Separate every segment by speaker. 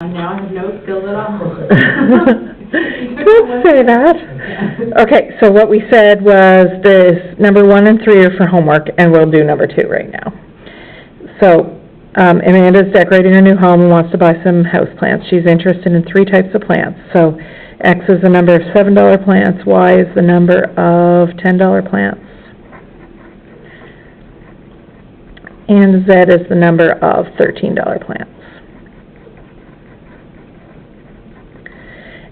Speaker 1: Now I have no skills at all.
Speaker 2: Don't say that. Okay, so what we said was this number 1 and 3 are for homework, and we'll do number 2 right now. So, Amanda's decorating her new home and wants to buy some house plants. She's interested in 3 types of plants. So, X is the number of $7 plants, Y is the number of $10 plants, and Z is the number of $13 plants.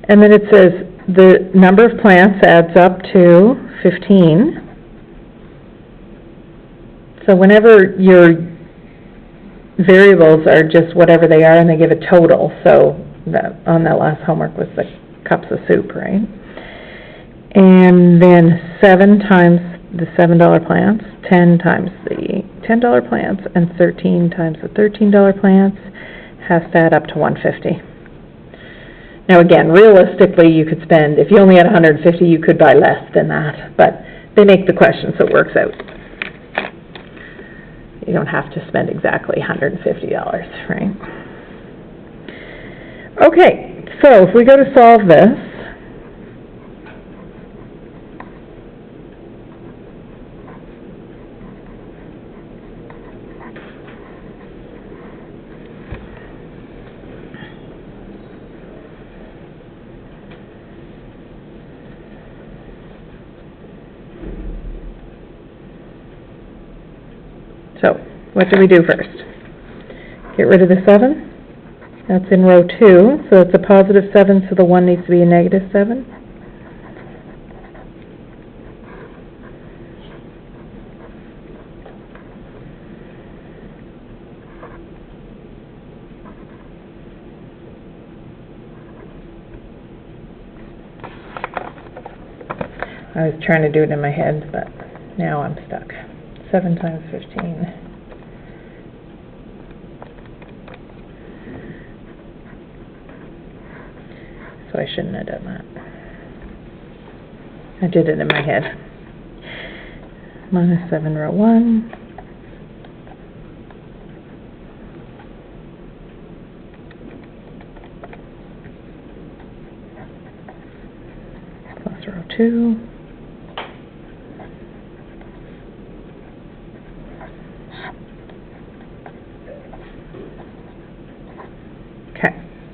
Speaker 2: And then it says the number of plants adds up to 15. So whenever your variables are just whatever they are and they give a total, so that on that last homework was the cups of soup, right? And then 7 times the $7 plants, 10 times the $10 plants, and 13 times the $13 plants has to add up to 150. Now again, realistically, you could spend, if you only had 150, you could buy less than that, but they make the question so it works out. You don't have to spend exactly $150, right? Okay, so if we go to solve this, so, what do we do first? Get rid of the 7. That's in row 2, so it's a positive 7, so the 1 needs to be a negative 7. I was trying to do it in my head, but now I'm stuck. 7 times 15. So I shouldn't have done that. I did it in my head. Minus 7 row 1. Plus row 2.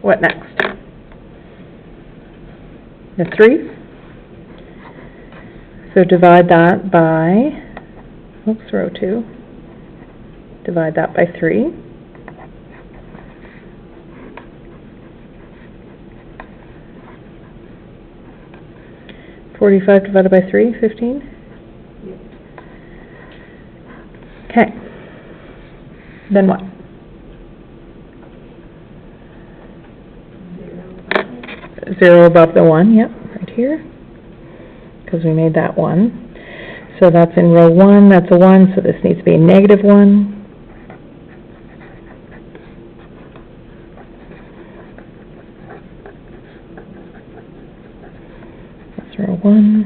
Speaker 2: What next? The 3. So divide that by, oops, row 2. Divide that by 3. $45 divided by 3, 15? Okay. Then what? 0 above the 1, yep, right here, because we made that 1. So that's in row 1, that's a 1, so this needs to be a negative 1. That's row 1.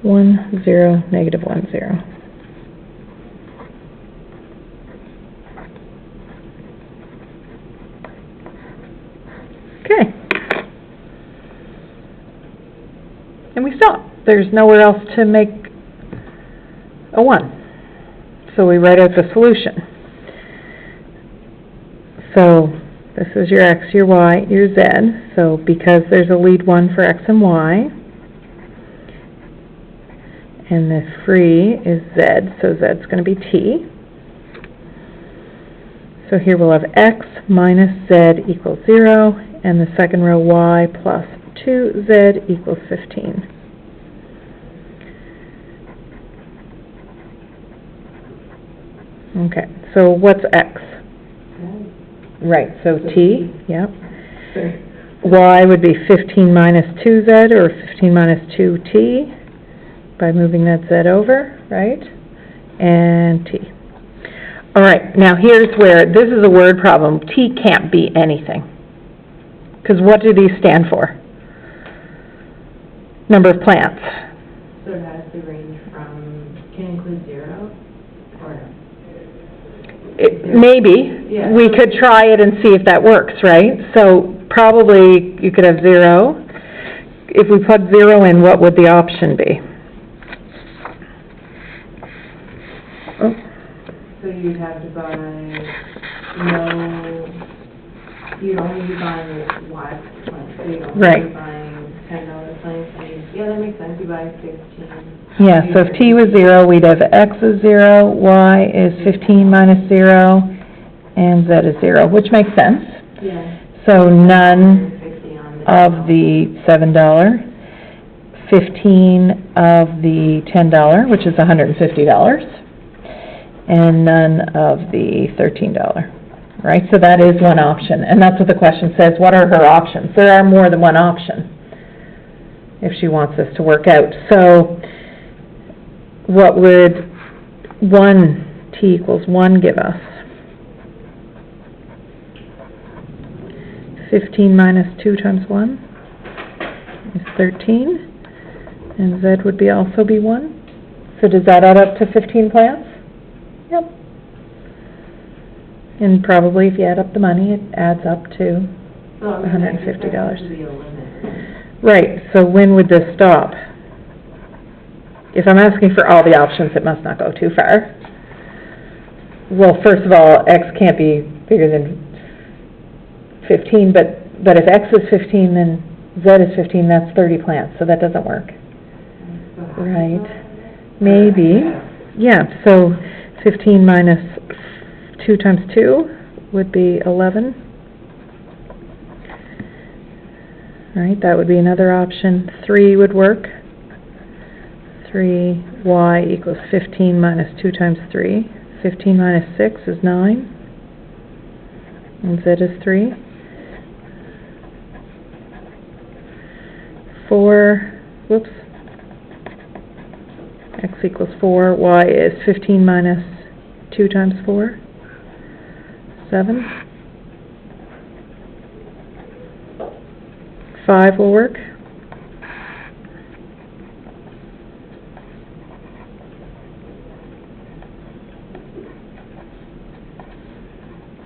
Speaker 2: 1, 0, negative 1, 0. Okay. And we stop. There's nowhere else to make a 1. So we write out the solution. So this is your x, your y, your z. So because there's a lead 1 for x and y, and the free is z, so z's going to be t. So here we'll have x minus z equals 0, and the second row y plus 2z equals 15. Okay, so what's x? Right, so t, yep. Y would be 15 minus 2z, or 15 minus 2t, by moving that z over, right? And t. All right, now here's where, this is a word problem. T can't be anything. Because what do these stand for? Number of plants.
Speaker 1: So it has to range from, can include 0 or no?
Speaker 2: Maybe,
Speaker 1: Yeah.
Speaker 2: we could try it and see if that works, right? So probably you could have 0. If we put 0 in, what would the option be? Oh.
Speaker 1: So you'd have to buy, you'd only be buying Y plants, so you'd only
Speaker 2: Right.
Speaker 1: be buying $10 plants, yeah, that makes sense, you buy 15.
Speaker 2: Yeah, so if t was 0, we'd have x is 0, y is 15 minus 0, and z is 0, which makes sense.
Speaker 1: Yeah.
Speaker 2: So none
Speaker 1: 50 on
Speaker 2: of the $7, 15 of the $10, which is $150, and none of the $13, right? So that is one option, and that's what the question says, what are her options? There are more than one option, if she wants this to work out. So what would 1t equals 1 give us? 15 minus 2 times 1 is 13, and z would also be 1. So does that add up to 15 plants? Yep. And probably if you add up the money, it adds up to $150. Right, so when would this stop? If I'm asking for all the options, it must not go too far. Well, first of all, x can't be bigger than 15, but if x is 15, then z is 15, that's 30 plants, so that doesn't work. Right, maybe, yeah, so 15 minus 2 times 2 would be 11. Right, that would be another option. 3 would work. 3y equals 15 minus 2 times 3. 15 minus 6 is 9. And z is 3. 4, whoops. X equals 4. Y is 15 minus 2 times 4. 7. 5 will work.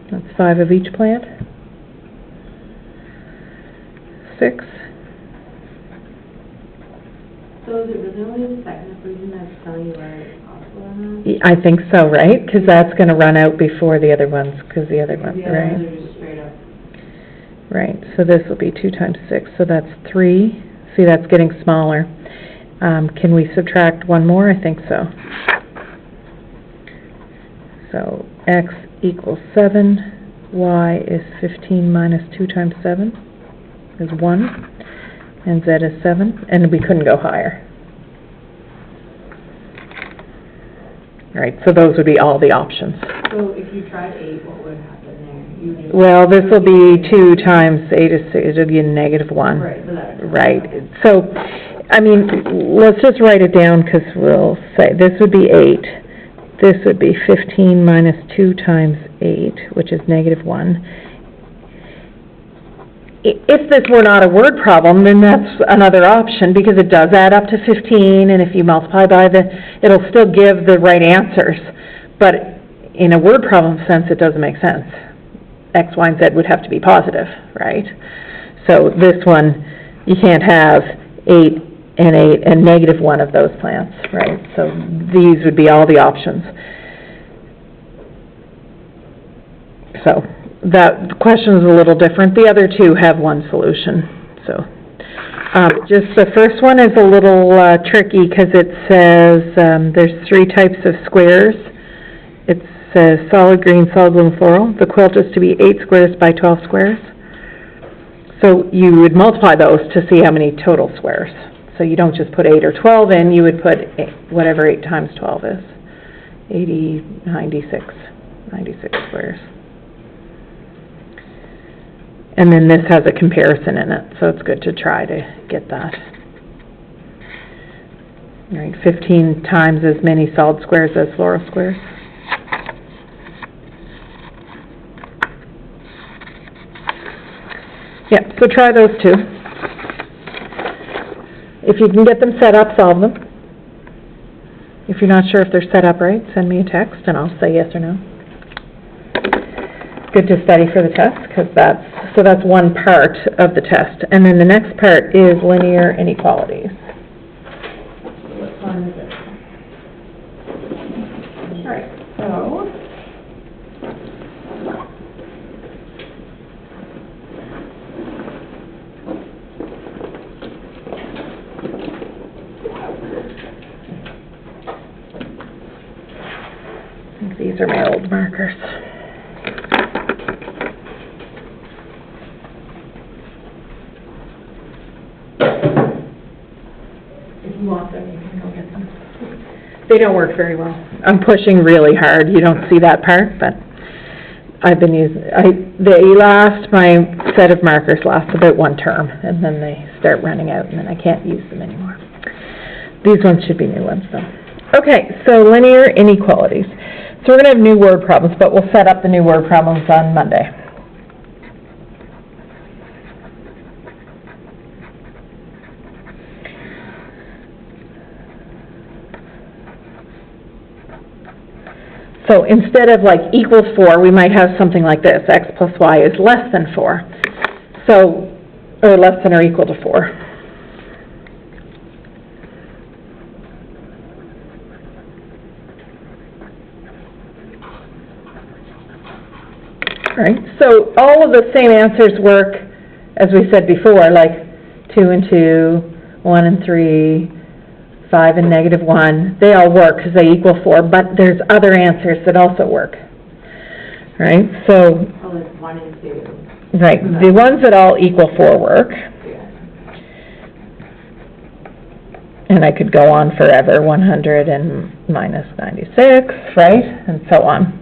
Speaker 2: That's 5 of each plant. 6.
Speaker 1: So is it really only the second equation that's telling you whether it's possible or not?
Speaker 2: I think so, right? Because that's going to run out before the other ones, because the other ones,
Speaker 1: The other
Speaker 2: right?
Speaker 1: ones are just straight up.
Speaker 2: Right, so this will be 2 times 6, so that's 3. See, that's getting smaller. Can we subtract one more? I think so. So x equals 7, y is 15 minus 2 times 7 is 1, and z is 7, and we couldn't go higher. All right, so those would be all the options.
Speaker 1: So if you tried 8, what would happen there?
Speaker 2: Well, this will be 2 times 8 is 6, it'll be a -1.
Speaker 1: Right, so that's...
Speaker 2: Right, so, I mean, let's just write it down, because we'll say, this would be 8. This would be 15 minus 2 times 8, which is -1. If this were not a word problem, then that's another option, because it does add up to 15, and if you multiply by it'll still give the right answers. But in a word problem sense, it doesn't make sense. X, Y, and Z would have to be positive, right? So this one, you can't have 8 and -1 of those plants, right? So these would be all the options. So that question is a little different. The other two have one solution. So just the first one is a little tricky, because it says there's 3 types of squares. It says solid green, solid blue, and floral. The quilt is to be 8 squares by 12 squares. So you would multiply those to see how many total squares. So you don't just put 8 or 12 in, you would put whatever 8 times 12 is. 80, 96 squares. And then this has a comparison in it, so it's good to try to get that. All right, 15 times as many solid squares as floral squares. Yeah, so try those two. If you can get them set up, solve them. If you're not sure if they're set up right, send me a text and I'll say yes or no. good to study for the test, because that's one part of the test. And then the next part is linear inequalities.
Speaker 1: What one is it? All right, so.
Speaker 2: I think these are my old markers.
Speaker 1: If you want them, you can go get them.
Speaker 2: They don't work very well. I'm pushing really hard. You don't see that part, but I've been using, my set of markers lasts about one term, and then they start running out, and then I can't use them anymore. These ones should be new ones, though. Okay, so linear inequalities. So we're going to have new word problems, but we'll set up the new word problems on Monday. So instead of like equals 4, we might have something like this: x plus y is less than 4. So, or less than or equal to 4. All right, so all of the same answers work, as we said before, like 2 and 2, 1 and 3, 5 and negative 1, they all work because they equal 4, but there's other answers that also work. Right, so...
Speaker 1: Oh, it's 1 and 2.
Speaker 2: Right, the ones that all equal 4 work. And I could go on forever, 100 and minus 96, right, and so on.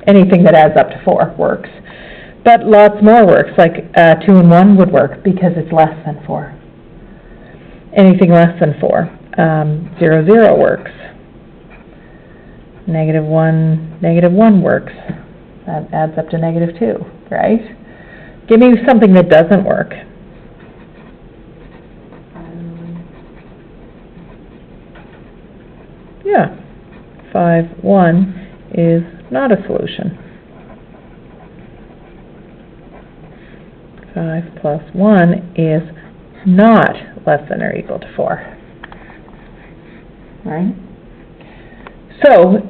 Speaker 2: Anything that adds up to 4 works. But lots more works, like 2 and 1 would work because it's less than 4. Anything less than 4. 0, 0 works. Negative 1 works. That adds up to negative 2, right? Give me something that doesn't work. Yeah. 5, 1 is not a solution. 5 plus 1 is not less than or equal to 4. Right? So,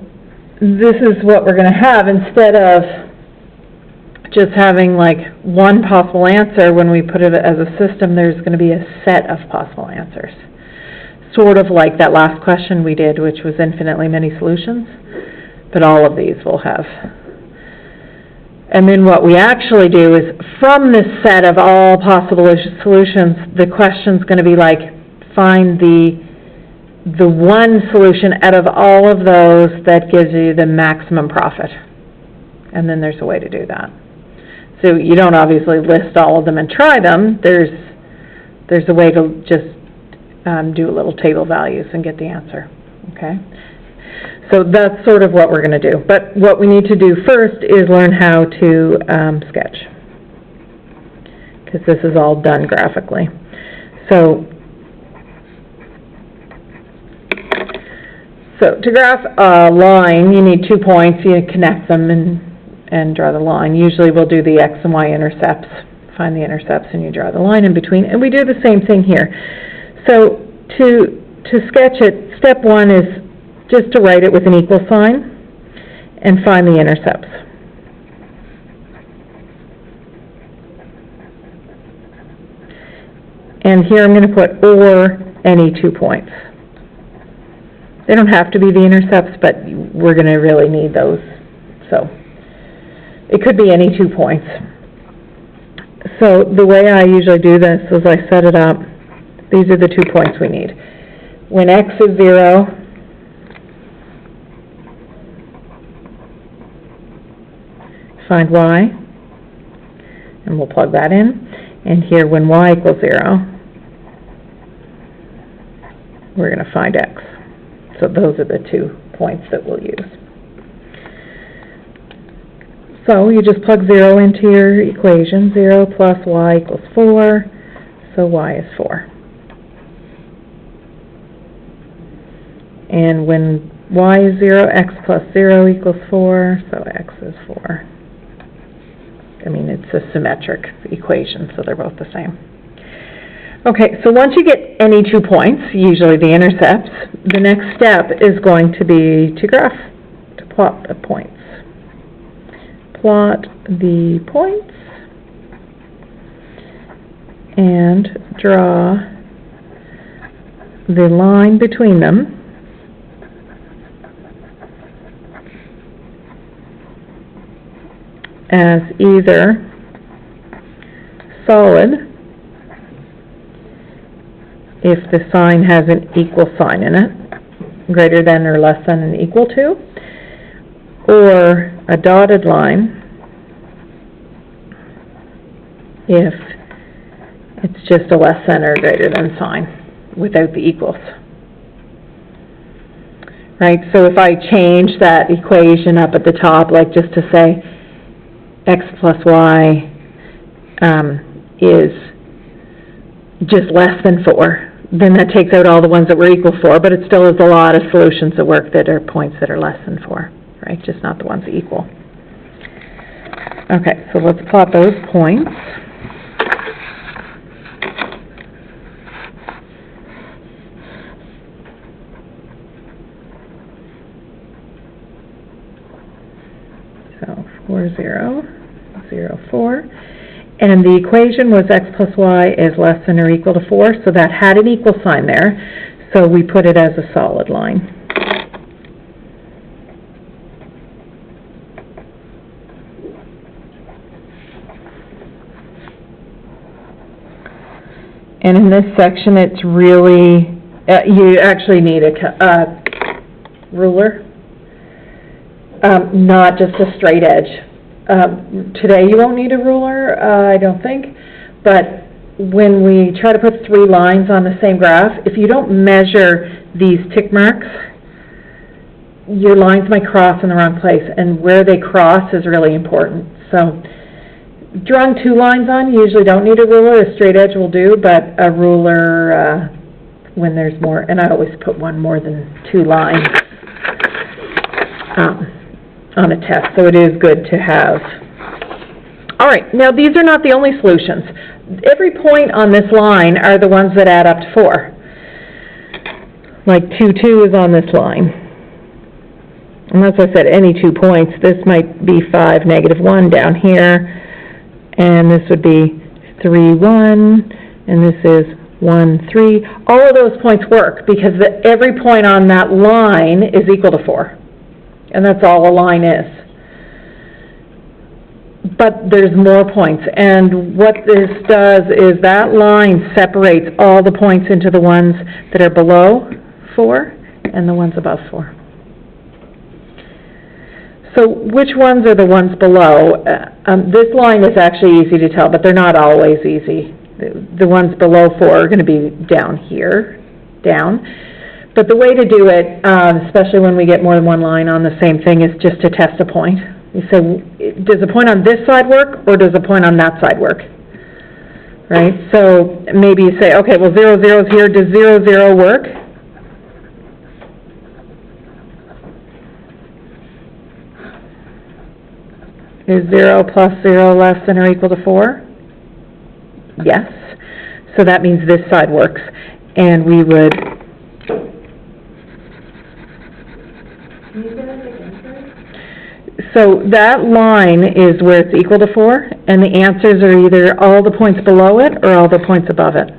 Speaker 2: this is what we're going to have instead of just having like one possible answer. When we put it as a system, there's going to be a set of possible answers. Sort of like that last question we did, which was infinitely many solutions, but all of these will have. And then what we actually do is, from this set of all possible solutions, the question's going to be like, find the one solution out of all of those that gives you the maximum profit. And then there's a way to do that. So you don't obviously list all of them and try them. There's a way to just do a little table values and get the answer. Okay? So that's sort of what we're going to do. But what we need to do first is learn how to sketch, because this is all done graphically. So to graph a line, you need 2 points. You connect them and draw the line. Usually we'll do the x and y intercepts, find the intercepts, and you draw the line in between. And we do the same thing here. So to sketch it, step 1 is just to write it with an equal sign and find the intercepts. And here I'm going to put or any 2 points. They don't have to be the intercepts, but we're going to really need those. So it could be any 2 points. So the way I usually do this is I set it up. These are the 2 points we need. When x is 0, find y, and we'll plug that in. And here, when y equals 0, we're going to find x. So those are the 2 points that we'll use. So you just plug 0 into your equation. 0 plus y equals 4, so y is 4. And when y is 0, x plus 0 equals 4, so x is 4. I mean, it's a symmetric equation, so they're both the same. Okay, so once you get any 2 points, usually the intercepts, the next step is going to be to plot the points. Plot the points and draw the line between them as either solid if the sign has an equal sign in it, greater than or less than and equal to, or a dotted line if it's just a less than or greater than sign without the equals. Right, so if I change that equation up at the top, like just to say x plus y is just less than 4, then that takes out all the ones that were equal 4, but it still is a lot of solutions that work that are points that are less than 4, right? Just not the ones that equal. Okay, so let's plot those points. So 4, 0, 0, 4. And the equation was x plus y is less than or equal to 4, so that had an equal sign there, so we put it as a solid line. And in this section, it's really, you actually need a ruler, not just a straight edge. Today you won't need a ruler, I don't think, but when we try to put 3 lines on the same graph, if you don't measure these tick marks, your lines might cross in the wrong place, and where they cross is really important. So drawing 2 lines on, you usually don't need a ruler. A straight edge will do, but a ruler when there's more, and I always put one more than 2 lines on a test, so it is good to have. All right, now these are not the only solutions. Every point on this line are the ones that add up to 4. Like 2, 2 is on this line. And as I said, any 2 points, this might be 5, -1 down here, and this would be 3, 1, and this is 1, 3. All of those points work because every point on that line is equal to 4. And that's all a line is. But there's more points, and what this does is that line separates all the points into the ones that are below 4 and the ones above 4. So which ones are the ones below? This line is actually easy to tell, but they're not always easy. The ones below 4 are going to be down here, down. But the way to do it, especially when we get more than one line on the same thing, is just to test a point. You say, does a point on this side work, or does a point on that side work? Right? So maybe you say, okay, well 0, 0 is here. Does 0, 0 work? Is 0 plus 0 less than or equal to 4? Yes. So that means this side works. And we would... So that line is where it's equal to 4, and the answers are either all the points below it or all the points above it.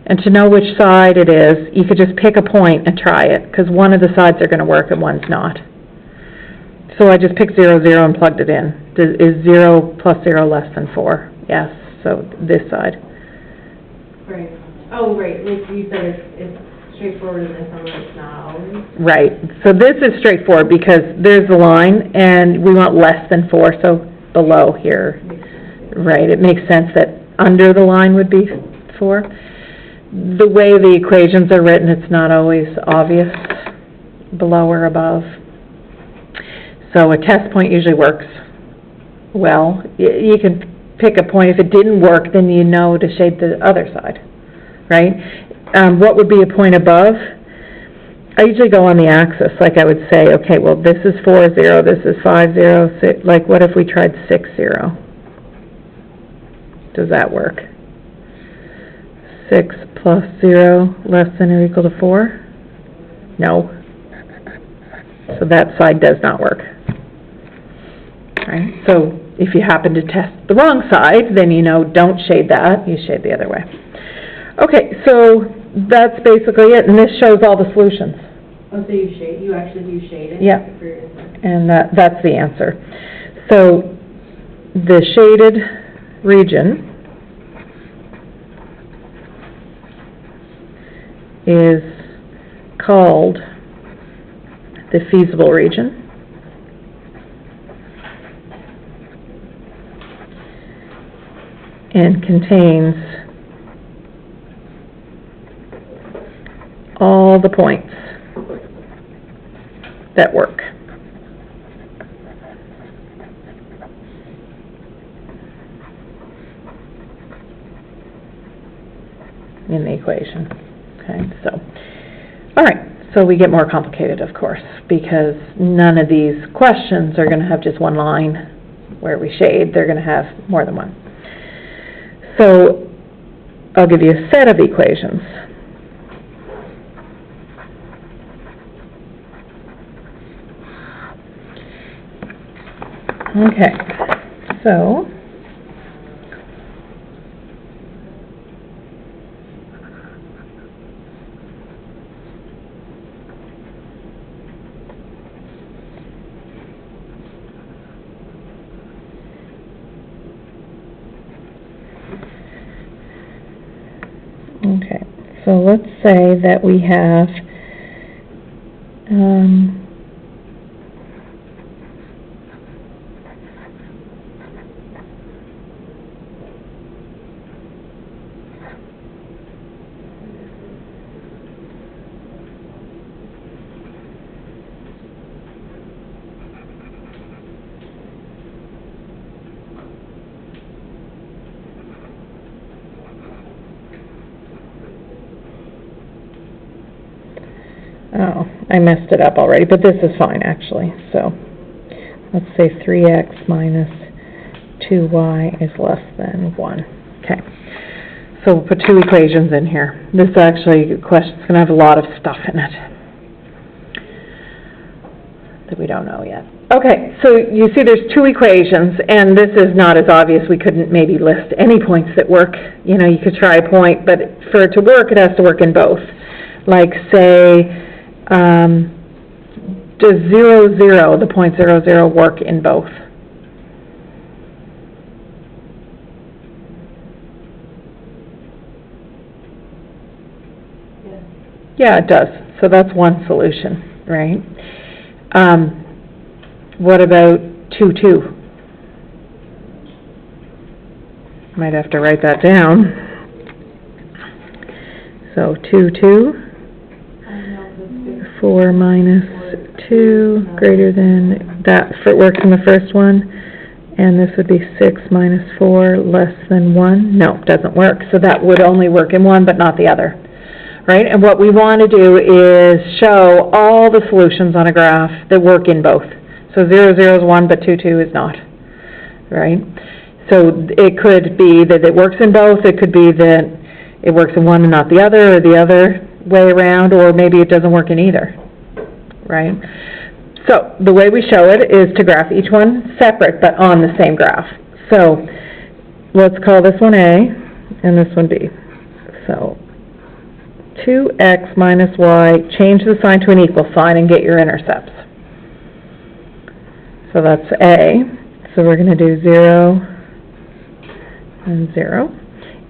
Speaker 2: And to know which side it is, you could just pick a point and try it, because one of the sides are going to work and one's not. So I just picked 0, 0 and plugged it in. Is 0 plus 0 less than 4? Yes, so this side.
Speaker 1: Right. Oh, right, like you said, it's straightforward in this, although it's not always.
Speaker 2: Right, so this is straightforward because there's the line, and we want less than 4, so below here. Right, it makes sense that under the line would be 4. The way the equations are written, it's not always obvious, below or above. So a test point usually works well. You can pick a point. If it didn't work, then you know to shade the other side, right? What would be a point above? I usually go on the axis. Like I would say, okay, well, this is 4, 0, this is 5, 0, 6. Like, what if we tried 6, 0? Does that work? 6 plus 0 less than or equal to 4? No. So that side does not work. Right? So if you happen to test the wrong side, then you know don't shade that, you shade the other way. Okay, so that's basically it, and this shows all the solutions.
Speaker 1: Oh, so you actually do shade it?
Speaker 2: Yeah.
Speaker 1: For your answer.
Speaker 2: And that's the answer. So the shaded region is called the feasible region. And contains all the points that work. In the equation. Okay, so, all right, so we get more complicated, of course, because none of these questions are going to have just one line where we shade. They're going to have more than one. So I'll give you a set of equations. Okay, so let's say that we have oh, I messed it up already, but this is fine actually. So let's say 3x minus 2y is less than 1. Okay, so we'll put two equations in here. This actually question's going to have a lot of stuff in it that we don't know yet. Okay, so you see there's two equations, and this is not as obvious. We couldn't maybe list any points that work. You know, you could try a point, but for it to work, it has to work in both. Like say, does 0, 0, the point 0, 0 work in both?
Speaker 1: Yeah.
Speaker 2: Yeah, it does. So that's one solution, right? What about 2, 2? Might have to write that down. So 2, 2. 4 minus 2 greater than that, if it works in the first one, and this would be 6 minus 4 less than 1. No, it doesn't work, so that would only work in one but not the other, right? And what we want to do is show all the solutions on a graph that work in both. So 0, 0 is 1, but 2, 2 is not, right? So it could be that it works in both, it could be that it works in one and not the other, or the other way around, or maybe it doesn't work in either, right? So the way we show it is to graph each one separate but on the same graph. So let's call this one A and this one B. So 2x minus y, change the sign to an equal sign and get your intercepts. So that's A. So we're going to do 0 and 0,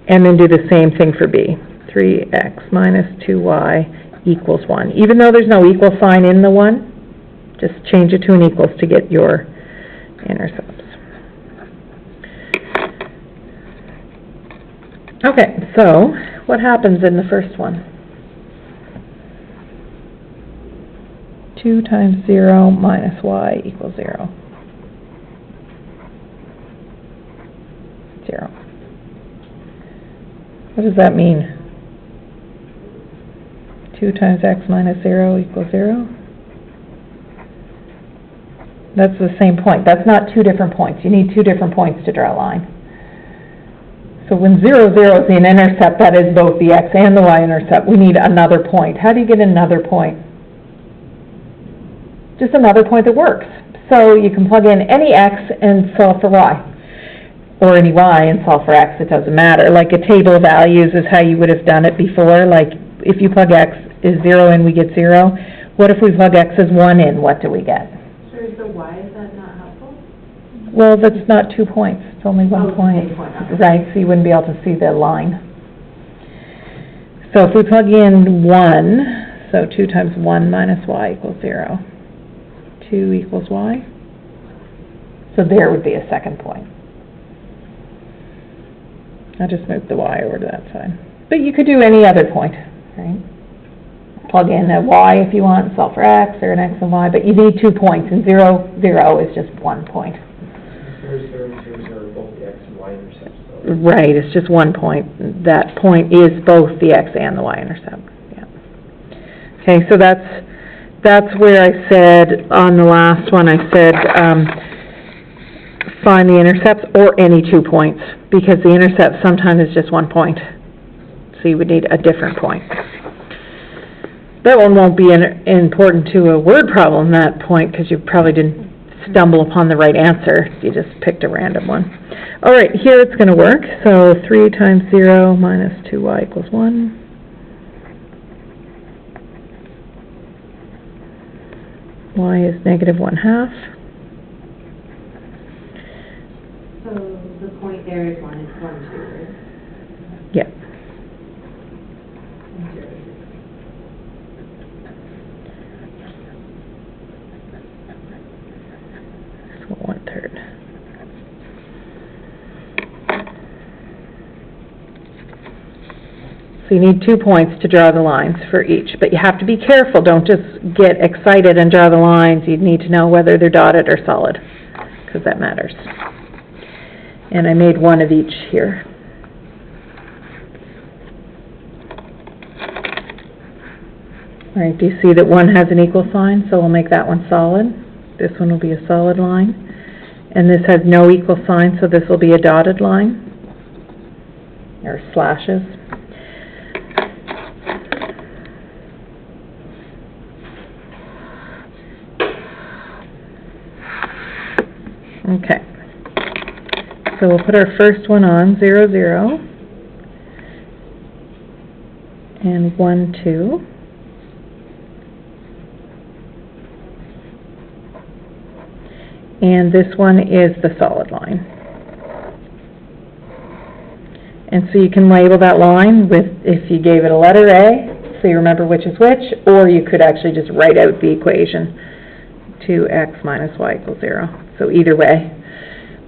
Speaker 2: and then do the same thing for B. 3x minus 2y equals 1. Even though there's no equal sign in the 1, just change it to an equals to get your intercepts. Okay, so what happens in the first one? 2 times 0 minus y equals 0. 0. What does that mean? 2 times x minus 0 equals 0? That's the same point. That's not two different points. You need two different points to draw a line. So when 0, 0 is the intercept, that is both the x and the y intercept, we need another point. How do you get another point? Just another point that works. So you can plug in any x and solve for y, or any y and solve for x, it doesn't matter. Like a table of values is how you would have done it before. Like if you plug x is 0 in, we get 0. What if we plug x as 1 in, what do we get?
Speaker 1: So is the y, is that not helpful?
Speaker 2: Well, that's not 2 points, it's only 1 point.
Speaker 1: Okay.
Speaker 2: Right, so you wouldn't be able to see the line. So if we plug in 1, so 2 times 1 minus y equals 0. 2 equals y. So there would be a second point. I just moved the y over to that side. But you could do any other point, right? Plug in a y if you want, solve for x, or an x and y, but you need 2 points, and 0, 0 is just 1 point.
Speaker 3: 0, 0, 0, 0, both the x and y intercepts, though.
Speaker 2: Right, it's just 1 point. That point is both the x and the y intercept. Yeah. Okay, so that's where I said, on the last one, I said, find the intercepts or any 2 points, because the intercept sometimes is just 1 point. So you would need a different point. That one won't be important to a word problem, that point, because you probably didn't stumble upon the right answer. You just picked a random one. All right, here it's going to work. So 3 times 0 minus 2y equals 1. Y is negative 1/2.
Speaker 1: So the point there is 1, it's 1, 2, right?
Speaker 2: Yeah.
Speaker 1: And 0.
Speaker 2: So 1/3. So you need 2 points to draw the lines for each, but you have to be careful. Don't just get excited and draw the lines. You need to know whether they're dotted or solid, because that matters. And I made one of each here. All right, do you see that one has an equal sign? So we'll make that one solid. This one will be a solid line. And this has no equal sign, so this will be a dotted line, or slashes. Okay, so we'll put our first one on, 0, 0, and 1, 2. And this one is the solid line. And so you can label that line with, if you gave it a letter A, so you remember which is which, or you could actually just write out the equation, 2x minus y equals 0. So either way.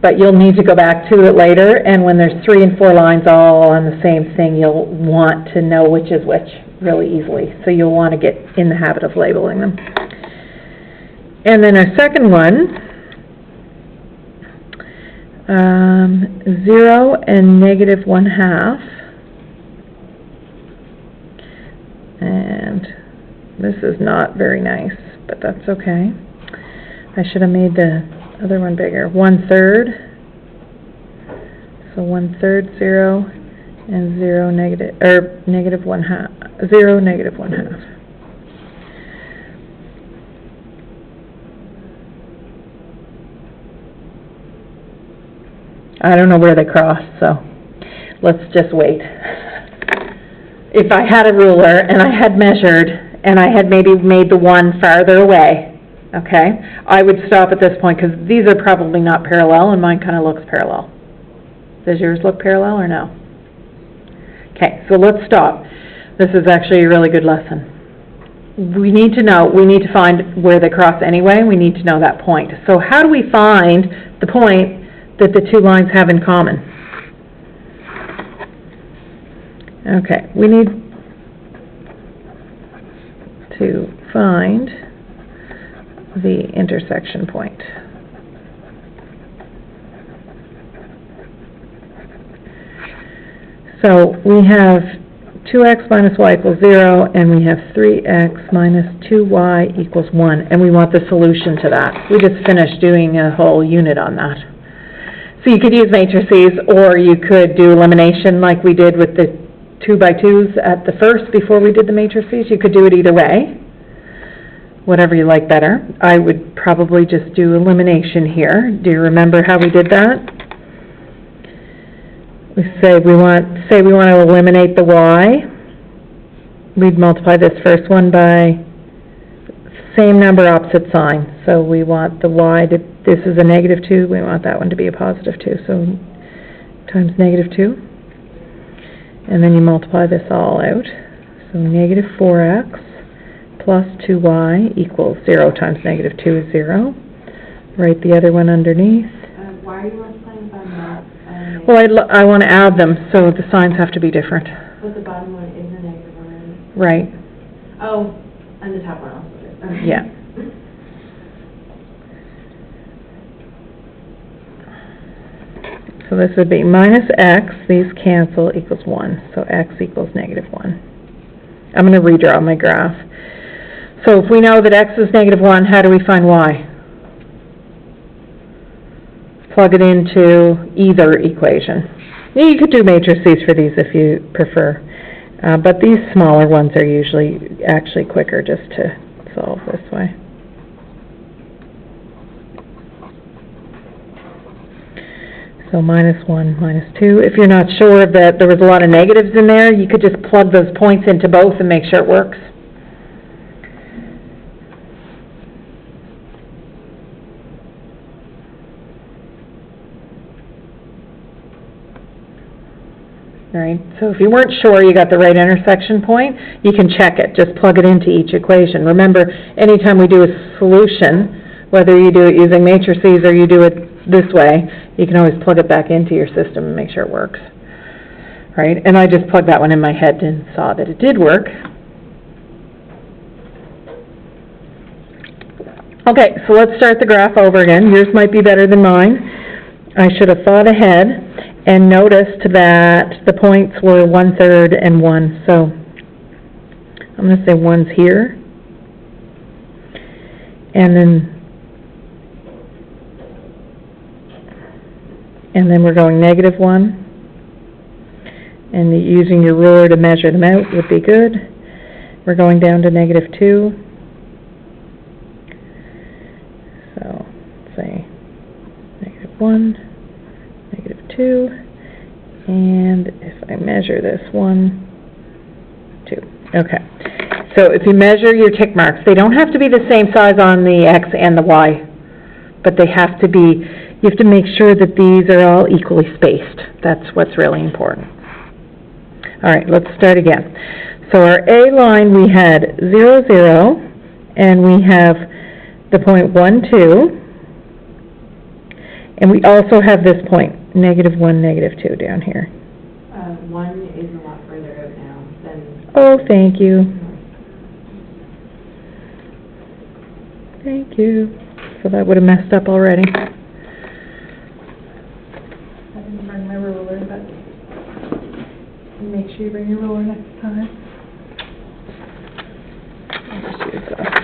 Speaker 2: But you'll need to go back to it later, and when there's 3 and 4 lines all on the same thing, you'll want to know which is which really easily. So you'll want to get in the habit of labeling them. And then our second one, 0 and negative 1/2. And this is not very nice, but that's okay. I should have made the other one bigger. 1/3. So 1/3 0 and 0 negative, or negative 1/2. 0 negative 1/2. I don't know where they cross, so let's just wait. If I had a ruler and I had measured and I had maybe made the one farther away, okay, I would stop at this point, because these are probably not parallel, and mine kind of looks parallel. Does yours look parallel or no? Okay, so let's stop. This is actually a really good lesson. We need to find where they cross anyway. We need to know that point. So how do we find the point that the 2 lines have in common? Okay, we need to find the intersection point. So we have 2x minus y equals 0, and we have 3x minus 2y equals 1, and we want the solution to that. We just finished doing a whole unit on that. So you could use matrices, or you could do elimination like we did with the 2x2s at the first before we did the matrices. You could do it either way, whatever you like better. I would probably just do elimination here. Do you remember how we did that? We say we want to eliminate the y. We'd multiply this first one by same number, opposite sign. So we want the y to, this is a -2, we want that one to be a +2. So times -2. And then you multiply this all out. So -4x plus 2y equals 0 times -2 is 0. Write the other one underneath.
Speaker 1: Why are you multiplying by not?
Speaker 2: Well, I want to add them, so the signs have to be different.
Speaker 1: But the bottom one is a negative one.
Speaker 2: Right.
Speaker 1: Oh, and the top one also is. Okay.
Speaker 2: Yeah. So this would be minus x, these cancel, equals 1. So x equals -1. I'm going to redraw my graph. So if we know that x is -1, how do we find y? Plug it into either equation. You could do matrices for these if you prefer. But these smaller ones are usually actually quicker just to solve this way. So -1, -2. If you're not sure that there was a lot of negatives in there, you could just plug those points into both and make sure it works. All right, so if you weren't sure you got the right intersection point, you can check it. Just plug it into each equation. Remember, anytime we do a solution, whether you do it using matrices or you do it this way, you can always plug it back into your system and make sure it works. All right, and I just plugged that one in my head and saw that it did work. Okay, so let's start the graph over again. Yours might be better than mine. I should have thought ahead and noticed that the points were 1/3 and 1. So I'm going to say 1's here. And then we're going -1. And using your ruler to measure them out would be good. We're going down to -2. So say -1. -2, and if I measure this, 1, 2. Okay. So if you measure your tick marks, they don't have to be the same size on the X and the Y, but they have to be, you have to make sure that these are all equally spaced. That's what's really important. All right, let's start again. So our A line, we had 0, 0, and we have the point 1, 2, and we also have this point, -1, -2 down here.
Speaker 1: 1 is a lot further out now than...
Speaker 2: Oh, thank you. Thank you. So that would have messed up already. I didn't bring my ruler, but make sure you bring your ruler next time. I'll just use that.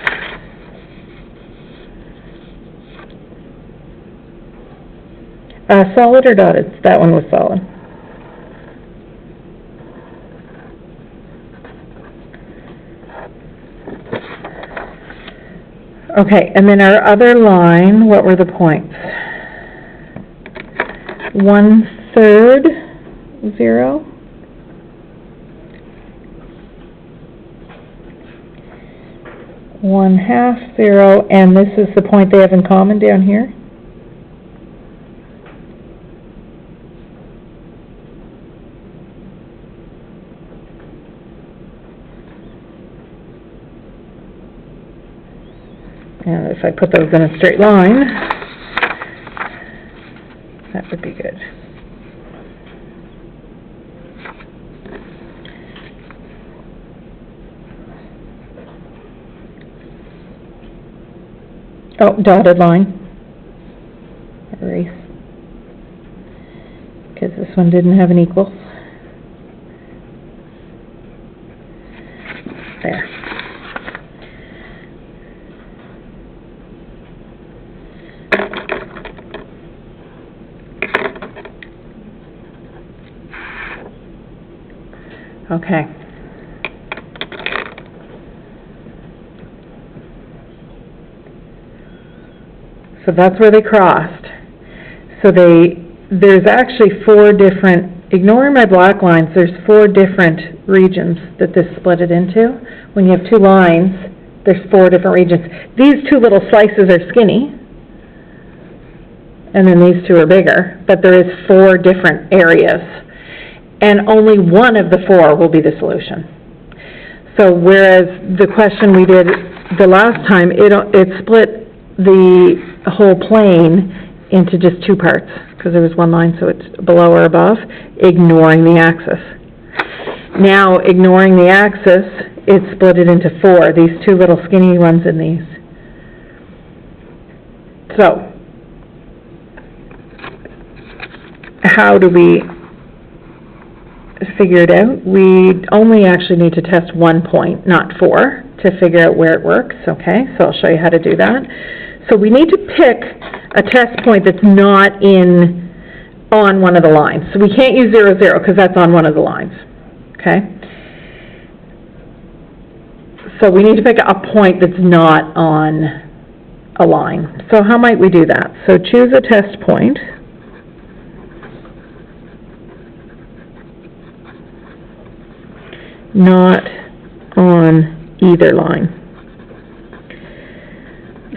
Speaker 2: Solid or dotted? That one was solid. Okay, and then our other line, what were the points? 1/3, 0. 1/2, 0, and this is the point they have in common down here. And if I put those in a straight line, that would be good. Oh, dotted line. Erase. Because this one didn't have an equal. There. Okay. So that's where they crossed. So there's actually 4 different, ignoring my black lines, there's 4 different regions that this split it into. When you have 2 lines, there's 4 different regions. These 2 little slices are skinny, and then these 2 are bigger, but there is 4 different areas. And only one of the 4 will be the solution. So whereas the question we did the last time, it split the whole plane into just 2 parts, because there was 1 line, so it's below or above, ignoring the axis. Now, ignoring the axis, it split it into 4, these 2 little skinny ones and these. So, how do we figure it out? We only actually need to test 1 point, not 4, to figure out where it works, okay? So I'll show you how to do that. So we need to pick a test point that's not on one of the lines. So we can't use 0, 0, because that's on one of the lines, okay? So we need to pick a point that's not on a line. So how might we do that? So choose a test point. Not on either line.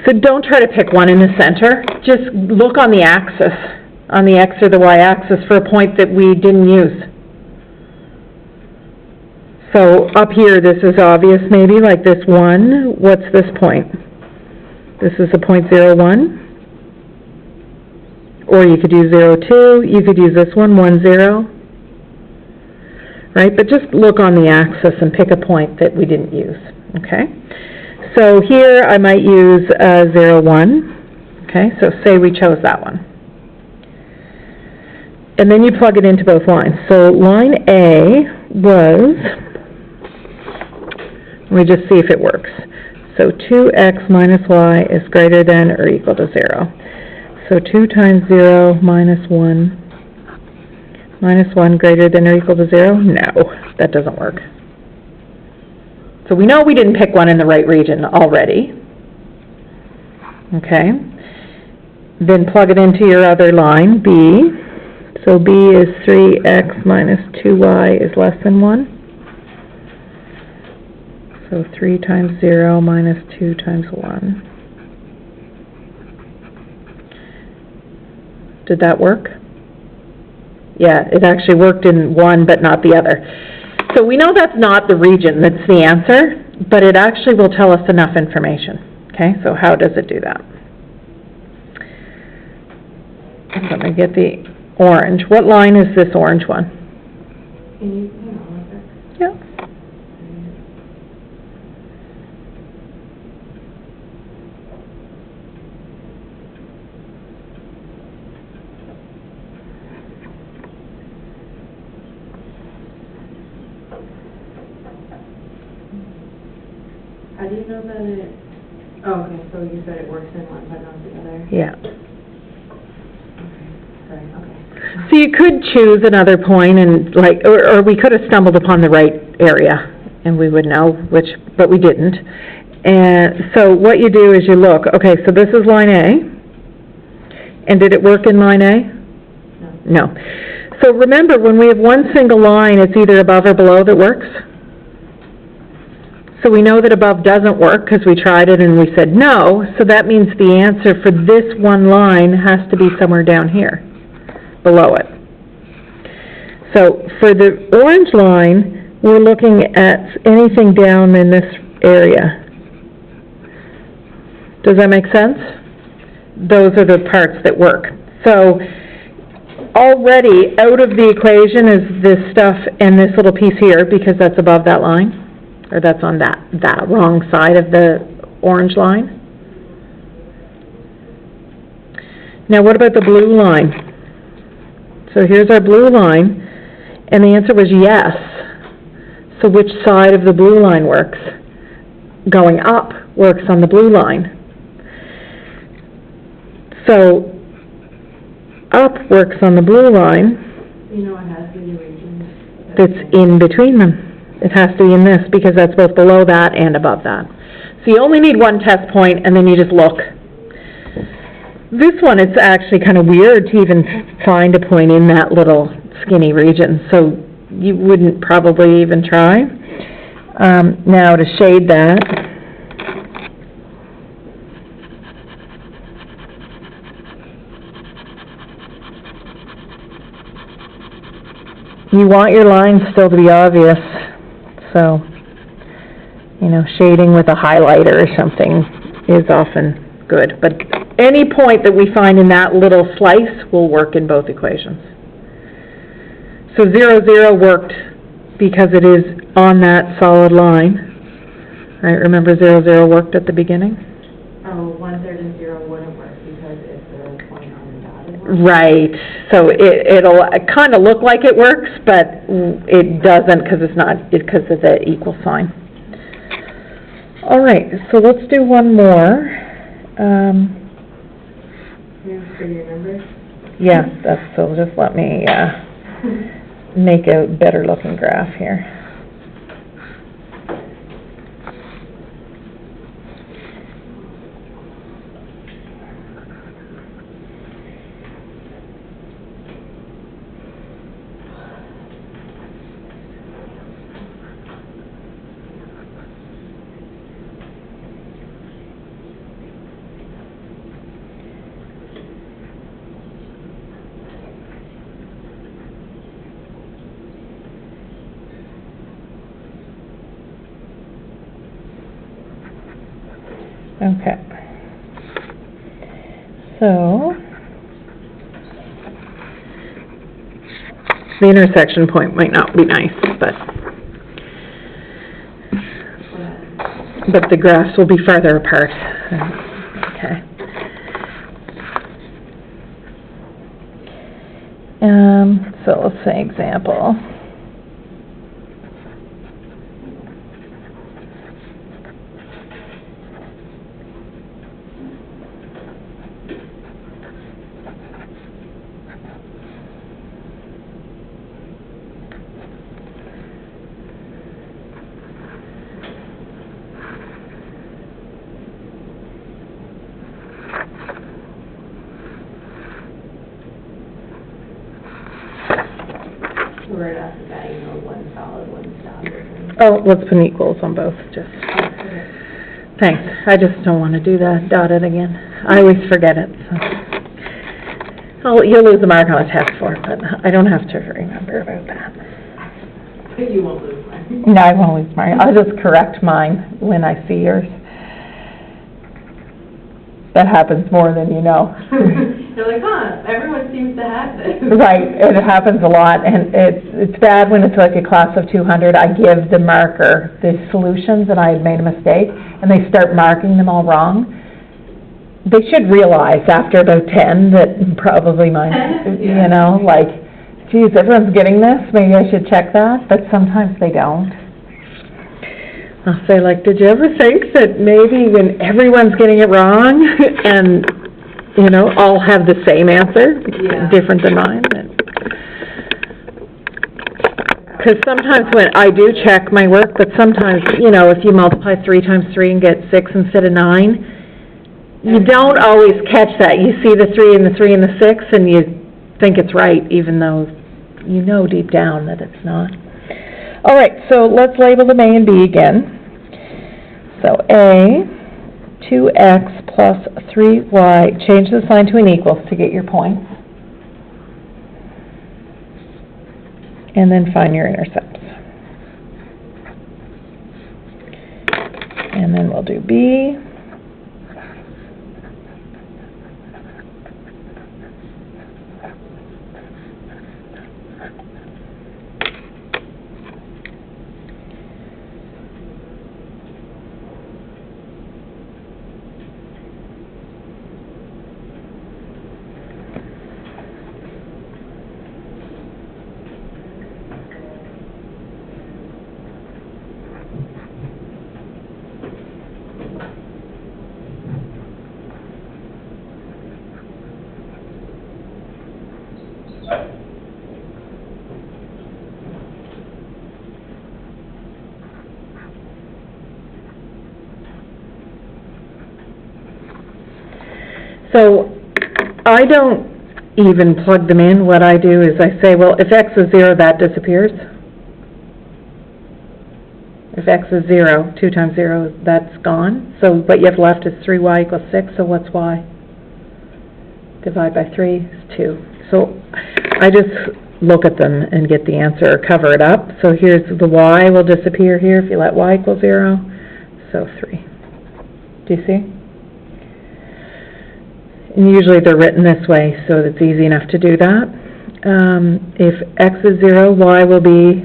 Speaker 2: So don't try to pick one in the center. Just look on the axis, on the X or the Y axis, for a point that we didn't use. So up here, this is obvious maybe, like this 1. What's this point? This is a point 0, 1. Or you could use 0, 2. You could use this one, 1, 0. Right? But just look on the axis and pick a point that we didn't use. Okay? So here I might use 0, 1. Okay? So say we chose that one. And then you plug it into both lines. So line A was, let me just see if it works. So 2x minus y is greater than or equal to 0. So 2 times 0 minus 1 minus 1 greater than or equal to 0? No, that doesn't work. So we know we didn't pick one in the right region already. Okay. Then plug it into your other line, B. So B is 3x minus 2y is less than 1. So 3 times 0 minus 2 times 1. Did that work? Yeah, it actually worked in one but not the other. So we know that's not the region that's the answer, but it actually will tell us enough information. Okay, so how does it do that? Let me get the orange. What line is this orange one?
Speaker 1: Can you hang on a sec?
Speaker 2: Yeah.
Speaker 1: How do you know that it, oh, okay, so you said it works in one but not the other?
Speaker 2: Yeah.
Speaker 1: Okay, sorry, okay.
Speaker 2: So you could choose another point and like, or we could have stumbled upon the right area and we would know but we didn't. And so what you do is you look, okay, so this is line A. And did it work in line A?
Speaker 1: No.
Speaker 2: No. So remember, when we have one single line, it's either above or below that works. So we know that above doesn't work because we tried it and we said no, so that means the answer for this one line has to be somewhere down here, below it. So for the orange line, we're looking at anything down in this area. Does that make sense? Those are the parts that work. So already out of the equation is this stuff and this little piece here because that's above that line. Or that's on that wrong side of the orange line. Now what about the blue line? So here's our blue line, and the answer was yes. So which side of the blue line works? Going up works on the blue line. So up works on the blue line.
Speaker 1: You know what has to be the region?
Speaker 2: that's in between them. It has to be in this, because that's both below that and above that. So you only need one test point, and then you just look. This one, it's actually kind of weird to even find a point in that little skinny region, so you wouldn't probably even try. Now to shade that, you want your lines still to be obvious, so, you know, shading with a highlighter or something is often good. But any point that we find in that little slice will work in both equations. So 0, 0 worked because it is on that solid line. Right, remember 0, 0 worked at the beginning?
Speaker 1: Oh, 1/3 and 0 wouldn't work because it's a point on the dotted line.
Speaker 2: Right, so it'll kind of look like it works, but it doesn't because it's not, because of the equal sign. All right, so let's do one more.
Speaker 1: Yeah, for your numbers?
Speaker 2: Yeah, that's, so just let me make a better looking graph here. Okay. So, the intersection point might not be nice, but the graphs will be farther apart. Okay. So let's say example.
Speaker 1: Right off the bat, you know, one solid, one dotted.
Speaker 2: Oh, let's put equals on both, just. Thanks, I just don't want to do the dotted again. I always forget it, so. Oh, you'll lose a mark on a test for it, but I don't have to remember about that.
Speaker 1: You won't lose mine.
Speaker 2: No, I won't lose mine. I'll just correct mine when I see yours. That happens more than you know.
Speaker 1: You're like, huh, everyone seems to have this.
Speaker 2: Right, it happens a lot, and it's bad when it's like a class of 200. I give the marker the solutions and I had made a mistake, and they start marking them all wrong. They should realize after about 10 that probably mine,
Speaker 1: Yeah.
Speaker 2: you know, like, geez, everyone's getting this, maybe I should check that, but sometimes they don't. I'll say, like, did you ever think that maybe when everyone's getting it wrong and, you know, all have the same answer,
Speaker 1: Yeah.
Speaker 2: different than mine? Because sometimes when I do check my work, but sometimes, you know, if you multiply 3 times 3 and get 6 instead of 9, you don't always catch that. You see the 3 and the 3 and the 6, and you think it's right, even though you know deep down that it's not. All right, so let's label them A and B again. So A, 2x plus 3y, change the sign to an equals to get your points. And then find your intercepts. And then we'll do B. So I don't even plug them in. What I do is I say, well, if x is 0, that disappears. If x is 0, 2 times 0, that's gone. So what you have left is 3y equals 6, so what's y? Divide by 3 is 2. So I just look at them and get the answer, or cover it up. So here's the y will disappear here if you let y equal 0, so 3. Do you see? And usually they're written this way, so it's easy enough to do that. If x is 0, y will be,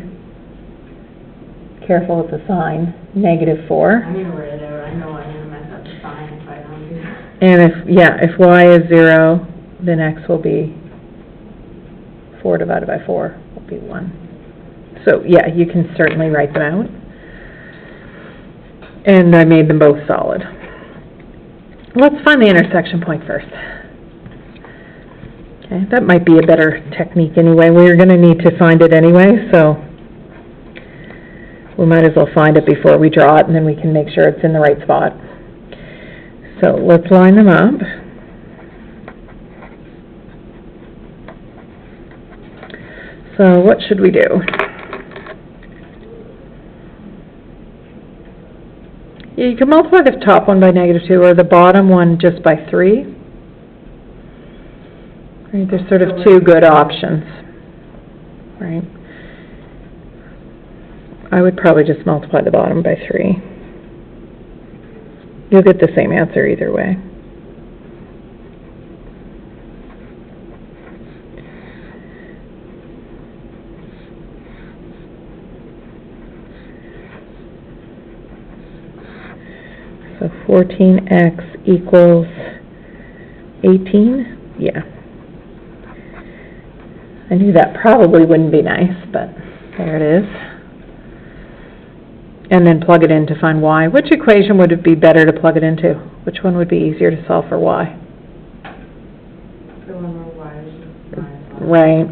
Speaker 2: careful with the sign, -4.
Speaker 1: I'm gonna write it out, I know I'm gonna mess up the sign if I don't do that.
Speaker 2: And if y is 0, then x will be 4 divided by 4 will be 1. So yeah, you can certainly write them out. And I made them both solid. Let's find the intersection point first. Okay, that might be a better technique anyway. We're going to need to find it anyway, so we might as well find it before we draw it, and then we can make sure it's in the right spot. So let's line them up. So what should we do? You can multiply the top one by -2 or the bottom one just by 3. Right, there's sort of two good options. Right. I would probably just multiply the bottom by 3. You'll get the same answer either way. So 14x equals 18? Yeah. I knew that probably wouldn't be nice, but there it is. And then plug it in to find y. Which equation would it be better to plug it into? Which one would be easier to solve for y?
Speaker 1: The one where y is minus 1.
Speaker 2: Right.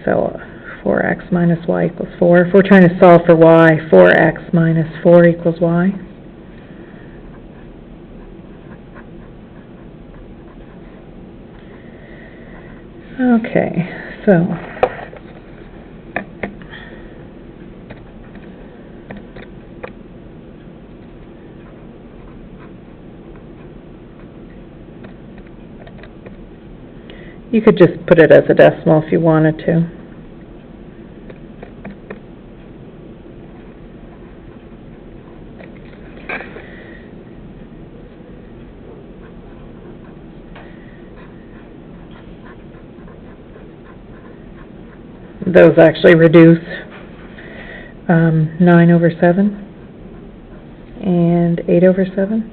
Speaker 2: So 4x minus y equals 4. If we're trying to solve for y, 4x minus 4 equals y. Okay, so you could just put it as a decimal if you wanted to. Those actually reduce 9 over 7 and 8 over 7.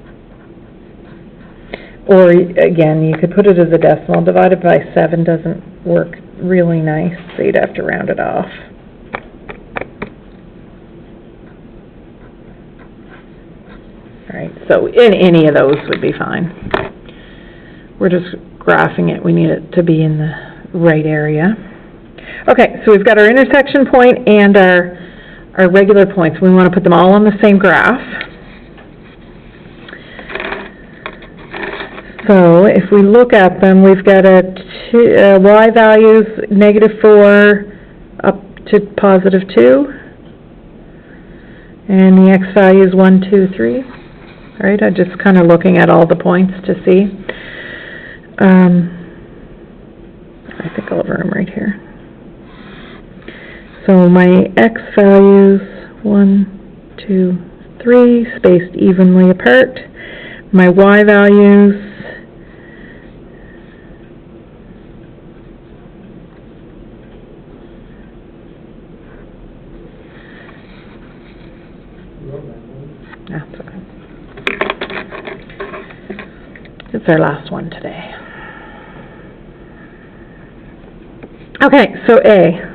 Speaker 2: Or, again, you could put it as a decimal. Divided by 7 doesn't work really nice, so you'd have to round it off. Alright, so any of those would be fine. We're just graphing it. We need it to be in the right area. Okay, so we've got our intersection point and our regular points. We want to put them all on the same graph. So if we look at them, we've got y values -4 up to +2. And the x values 1, 2, 3. All right, I'm just kind of looking at all the points to see. I think I'll have room right here. So my x values, 1, 2, 3, spaced evenly apart. My y values, that's okay. It's our last one today. Okay, so A.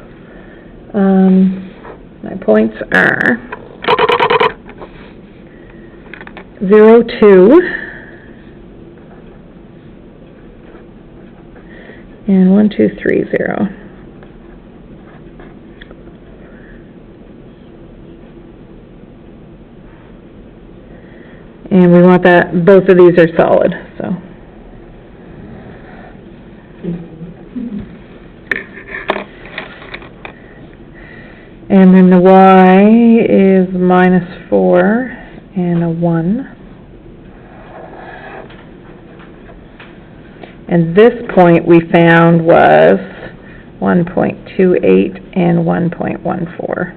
Speaker 2: My points are 0, 2, and 1, 2, 3, 0. And we want that, both of these are solid, so And then the y is -4 and a 1. And this point we found was 1.28 and 1.14.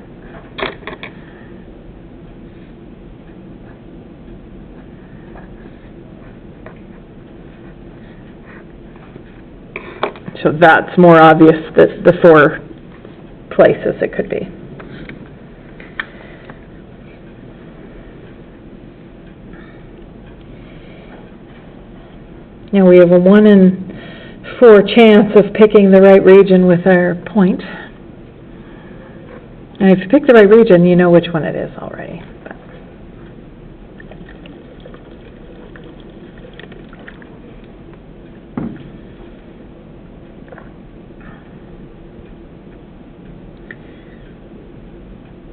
Speaker 2: So that's more obvious, that the 4 places it could be. Now we have a 1 in 4 chance of picking the right region with our point. And if you pick the right region, you know which one it is already.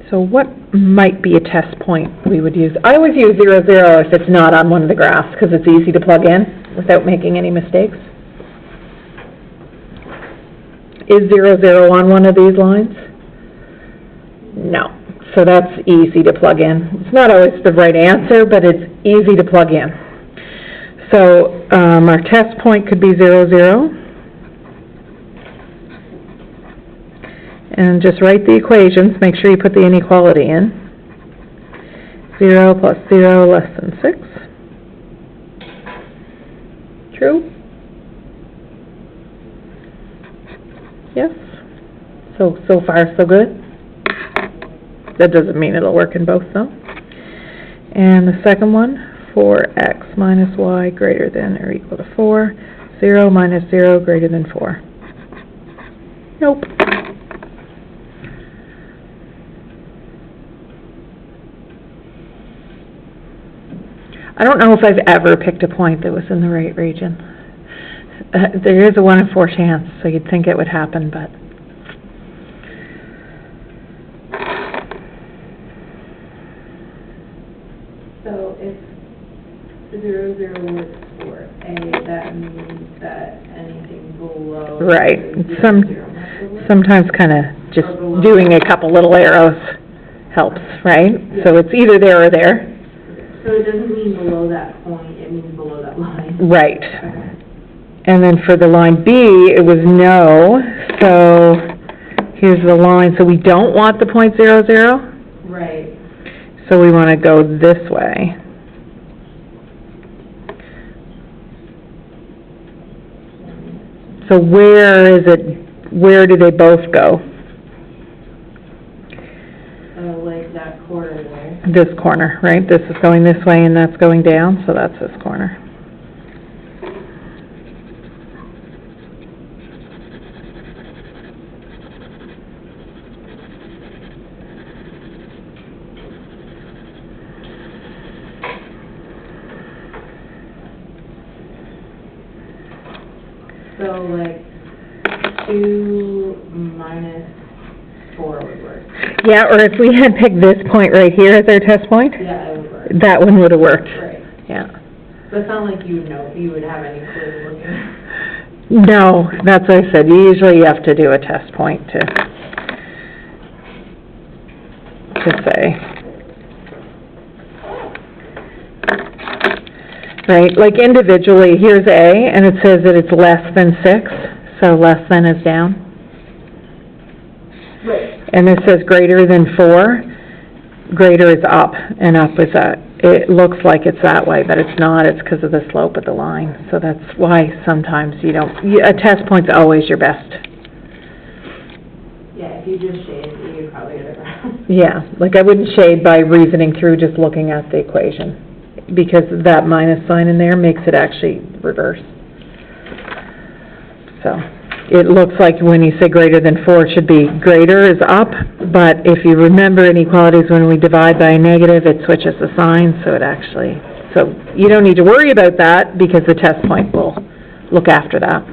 Speaker 2: So what might be a test point we would use? I always use 0, 0 if it's not on one of the graphs, because it's easy to plug in without making any mistakes. Is 0, 0 on one of these lines? No. So that's easy to plug in. It's not always the right answer, but it's easy to plug in. So our test point could be 0, 0. And just write the equations. Make sure you put the inequality in. 0 plus 0 less than 6. True? Yes? So far, so good? That doesn't mean it'll work in both, though. And the second one, 4x minus y greater than or equal to 4. 0 minus 0 greater than 4. Nope. I don't know if I've ever picked a point that was in the right region. There is a 1 in 4 chance, so you'd think it would happen, but...
Speaker 1: So if 0, 0 works for A, that means that anything below...
Speaker 2: Right.
Speaker 1: 0,
Speaker 2: Sometimes kind of just doing a couple little arrows helps, right?
Speaker 1: Yeah.
Speaker 2: So it's either there or there.
Speaker 1: So it doesn't mean below that point, it means below that line.
Speaker 2: Right.
Speaker 1: Okay.
Speaker 2: And then for the line B, it was no, so here's the line. So we don't want the point 0, 0.
Speaker 1: Right.
Speaker 2: So we want to go this way. So where is it, where do they both go?
Speaker 1: Like that corner there.
Speaker 2: This corner, right? This is going this way and that's going down, so that's this corner.
Speaker 1: So like 2 minus 4 would work.
Speaker 2: Yeah, or if we had picked this point right here as our test point,
Speaker 1: Yeah, that would work.
Speaker 2: that one would have worked.
Speaker 1: Right.
Speaker 2: Yeah.
Speaker 1: So it's not like you would know, you would have any clue looking.
Speaker 2: No, that's what I said. Usually you have to do a test point to say. Right, like individually, here's A, and it says that it's less than 6, so less than is down.
Speaker 1: Right.
Speaker 2: And it says greater than 4, greater is up, and up is that. It looks like it's that way, but it's not. It's because of the slope of the line. So that's why sometimes you don't, a test point's always your best.
Speaker 1: Yeah, if you just shade, you'd probably get it wrong.
Speaker 2: Yeah, like I wouldn't shade by reasoning through, just looking at the equation, because that minus sign in there makes it actually reverse. So it looks like when you say greater than 4, it should be greater is up, but if you remember inequalities, when we divide by a negative, it switches the sign, so it actually, so you don't need to worry about that because the test point will look after that.